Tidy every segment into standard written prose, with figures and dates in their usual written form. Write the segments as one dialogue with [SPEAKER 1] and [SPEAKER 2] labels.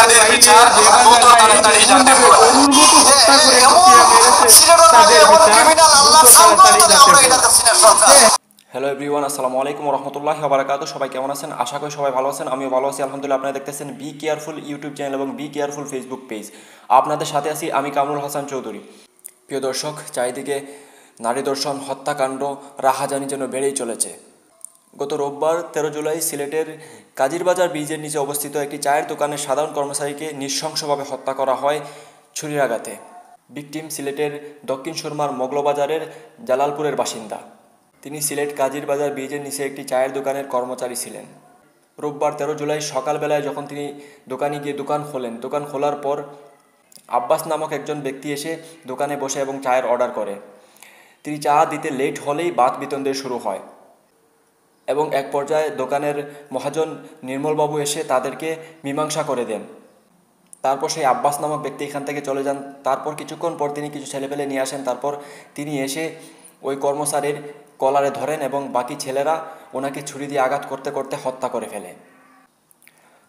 [SPEAKER 1] তাদের বিচার দ্রুত তাড়াতাড়ি যাতে হয়। হ্যালো এভরিওয়ান, আসসালামু আলাইকুম রহমতুল্লাহি ওয়া বারাকাতুহু। সবাই কেমন আছেন? আশা করি সবাই ভালো আছেন। আমিও ভালো আছি আলহামদুলিল্লাহ। আপনারা দেখতেছেন বি কেয়ারফুল ইউটিউব চ্যানেল এবং বি কেয়ারফুল ফেসবুক পেজ। আপনাদের সাথে আছি আমি কামরুল হাসান চৌধুরী। প্রিয় দর্শক, চারিদিকে নারী ধর্ষণ, হত্যাকাণ্ড, রাহাজানি যেন বেড়েই চলেছে। গত রোববার 13 জুলাই সিলেটের কাজিরবাজার ব্রিজের নিচে অবস্থিত একটি চায়ের দোকানের সাধারণ কর্মচারীকে নৃশংসভাবে হত্যা করা হয় ছুরির আঘাতে। ভিকটিম সিলেটের দক্ষিণ সুরমার মগলবাজারের জালালপুরের বাসিন্দা। তিনি সিলেট কাজিরবাজার ব্রিজের নিচে একটি চায়ের দোকানের কর্মচারী ছিলেন। রোববার 13 জুলাই সকালবেলায় যখন তিনি দোকানে গিয়ে দোকান খোলেন, দোকান খোলার পর আব্বাস নামক একজন ব্যক্তি এসে দোকানে বসে এবং চায়ের অর্ডার করে। তিনি চা দিতে লেট হলেই বাদ বিতণ্ডা শুরু হয় এবং এক পর্যায়ে দোকানের মহাজন নির্মলবাবু এসে তাদেরকে মীমাংসা করে দেন। তারপর সেই আব্বাস নামক ব্যক্তি এখান থেকে চলে যান। তারপর কিছুক্ষণ পর তিনি কিছু ছেলেপেলে নিয়ে আসেন। তারপর তিনি এসে ওই কর্মচারীর কলারে ধরেন এবং বাকি ছেলেরা ওনাকে ছুরি দিয়ে আঘাত করতে করতে হত্যা করে ফেলে।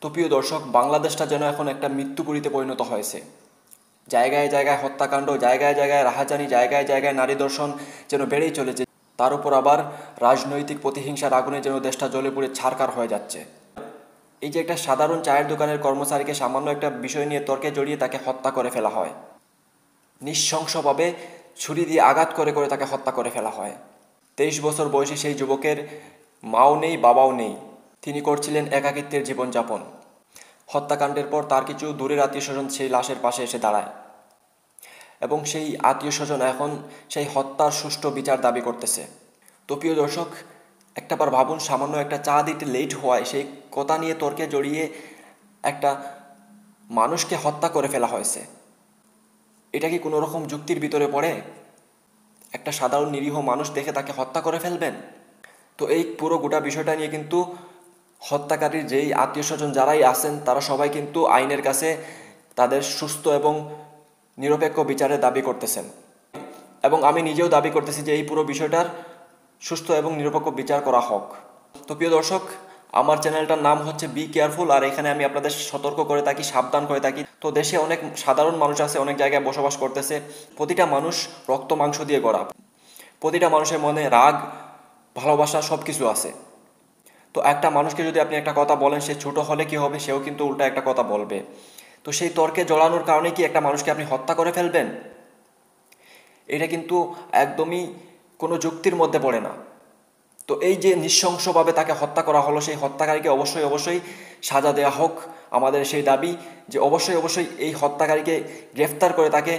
[SPEAKER 1] তো প্রিয় দর্শক, বাংলাদেশটা যেন এখন একটা মৃত্যুপুরীতে পরিণত হয়েছে। জায়গায় জায়গায় হত্যাকাণ্ড, জায়গায় জায়গায় রাহাজানি, জায়গায় জায়গায় নারী ধর্ষণ যেন বেড়েই চলেছে। তার উপর আবার রাজনৈতিক প্রতিহিংসার আগুনে যেন দেশটা জ্বলে পুড়ে ছারখার হয়ে যাচ্ছে। এই যে একটা সাধারণ চায়ের দোকানের কর্মচারীকে সামান্য একটা বিষয় নিয়ে তর্কে জড়িয়ে তাকে হত্যা করে ফেলা হয়। নৃশংসভাবে ছুরি দিয়ে আঘাত করে করে তাকে হত্যা করে ফেলা হয়। 23 বছর বয়সী সেই যুবকের মাও নেই, বাবাও নেই। তিনি করছিলেন একাকিত্বের জীবনযাপন। হত্যাকাণ্ডের পর তার কিছু দূরের আত্মীয় স্বজন সেই লাশের পাশে এসে দাঁড়ায় এবং সেই আত্মীয় স্বজন এখন সেই হত্যার সুষ্ঠু বিচার দাবি করতেছে। তো প্রিয় দর্শক, একটাবার ভাবুন, সামান্য একটা চা দিতে লেট হওয়ায় সেই কথা নিয়ে তর্কে জড়িয়ে একটা মানুষকে হত্যা করে ফেলা হয়েছে। এটা কি কোনো রকম যুক্তির ভিতরে পড়ে? একটা সাধারণ নিরীহ মানুষ দেখে তাকে হত্যা করে ফেলবেন? তো এই পুরো গোটা বিষয়টা নিয়ে কিন্তু হত্যাকারীর যেই আত্মীয় স্বজন যারাই আছেন তারা সবাই কিন্তু আইনের কাছে তাদের সুস্থ এবং নিরপেক্ষ বিচারের দাবি করতেছেন এবং আমি নিজেও দাবি করতেছি যে এই পুরো বিষয়টার সুস্থ এবং নিরপেক্ষ বিচার করা হোক। তো প্রিয় দর্শক, আমার চ্যানেলটার নাম হচ্ছে বি কেয়ারফুল, আর এখানে আমি আপনাদের সতর্ক করে থাকি, সাবধান করে থাকি। তো দেশে অনেক সাধারণ মানুষ আছে, অনেক জায়গায় বসবাস করতেছে। প্রতিটা মানুষ রক্ত মাংস দিয়ে গড়া, প্রতিটা মানুষের মনে রাগ, ভালোবাসা সব কিছু আছে। তো একটা মানুষকে যদি আপনি একটা কথা বলেন, সে ছোট হলে কি হবে, সেও কিন্তু উল্টা একটা কথা বলবে। তো সেই তর্কে জড়ানোর কারণে কি একটা মানুষকে আপনি হত্যা করে ফেলবেন? এটা কিন্তু একদমই কোনো যুক্তির মধ্যে পড়ে না। তো এই যে নৃশংসভাবে তাকে হত্যা করা হলো, সেই হত্যাকারীকে অবশ্যই অবশ্যই সাজা দেওয়া হোক। আমাদের সেই দাবি যে অবশ্যই অবশ্যই এই হত্যাকারীকে গ্রেফতার করে তাকে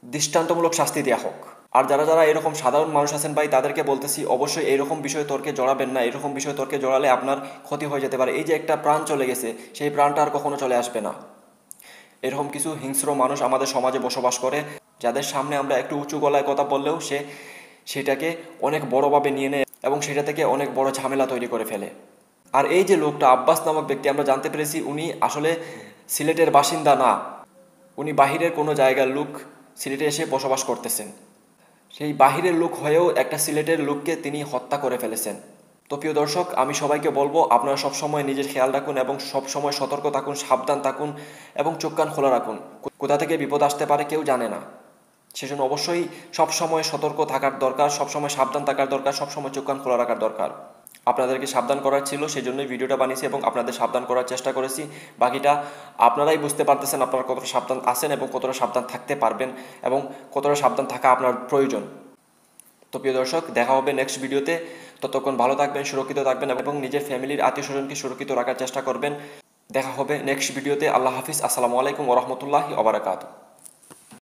[SPEAKER 1] দৃষ্টান্তমূলক শাস্তি দেওয়া হোক। আর যারা যারা এরকম সাধারণ মানুষ আছেন ভাই, তাদেরকে বলতেছি অবশ্যই এরকম বিষয়ে তর্কে জড়াবেন না। এরকম বিষয়ে তর্কে জড়ালে আপনার ক্ষতি হয়ে যেতে পারে। এই যে একটা প্রাণ চলে গেছে, সেই প্রাণটা আর কখনো চলে আসবে না। এরকম কিছু হিংস্র মানুষ আমাদের সমাজে বসবাস করে, যাদের সামনে আমরা একটু উঁচু গলায় কথা বললেও সেটাকে অনেক বড়ভাবে নিয়ে নেয় এবং সেটা থেকে অনেক বড় ঝামেলা তৈরি করে ফেলে। আর এই যে লোকটা আব্বাস নামক ব্যক্তি, আমরা জানতে পেরেছি উনি আসলে সিলেটের বাসিন্দা না, উনি বাহিরের কোনো জায়গার লোক, সিলেটে এসে বসবাস করতেছেন। সেই বাহিরের লোক হয়েও একটা সিলেটের লোককে তিনি হত্যা করে ফেলেছেন। তো প্রিয় দর্শক, আমি সবাইকে বলবো আপনারা সবসময় নিজের খেয়াল রাখুন এবং সবসময় সতর্ক থাকুন, সাবধান থাকুন এবং চোখ কান খোলা রাখুন। কোথা থেকে বিপদ আসতে পারে কেউ জানে না। সেজন্য অবশ্যই সবসময় সতর্ক থাকার দরকার, সবসময় সাবধান থাকার দরকার, সবসময় চোখ কান খোলা রাখার দরকার। আপনাদেরকে সাবধান করার ছিল, সেই জন্যই ভিডিওটা বানিয়েছি এবং আপনাদের সাবধান করার চেষ্টা করেছি। বাকিটা আপনারাই বুঝতে পারতেছেন আপনারা কতটা সাবধান আছেন এবং কতটা সাবধান থাকতে পারবেন এবং কতটা সাবধান থাকা আপনার প্রয়োজন। তো প্রিয় দর্শক, দেখা হবে নেক্সট ভিডিওতে। ততক্ষণ ভালো থাকবেন, সুরক্ষিত থাকবেন এবং নিজের ফ্যামিলির আত্মীয় স্বজনকে সুরক্ষিত রাখার চেষ্টা করবেন। দেখা হবে নেক্সট ভিডিওতে। আল্লাহ হাফিজ। আসসালামু আলাইকুম ওয়া রাহমাতুল্লাহি ওয়া বারাকাতুহু।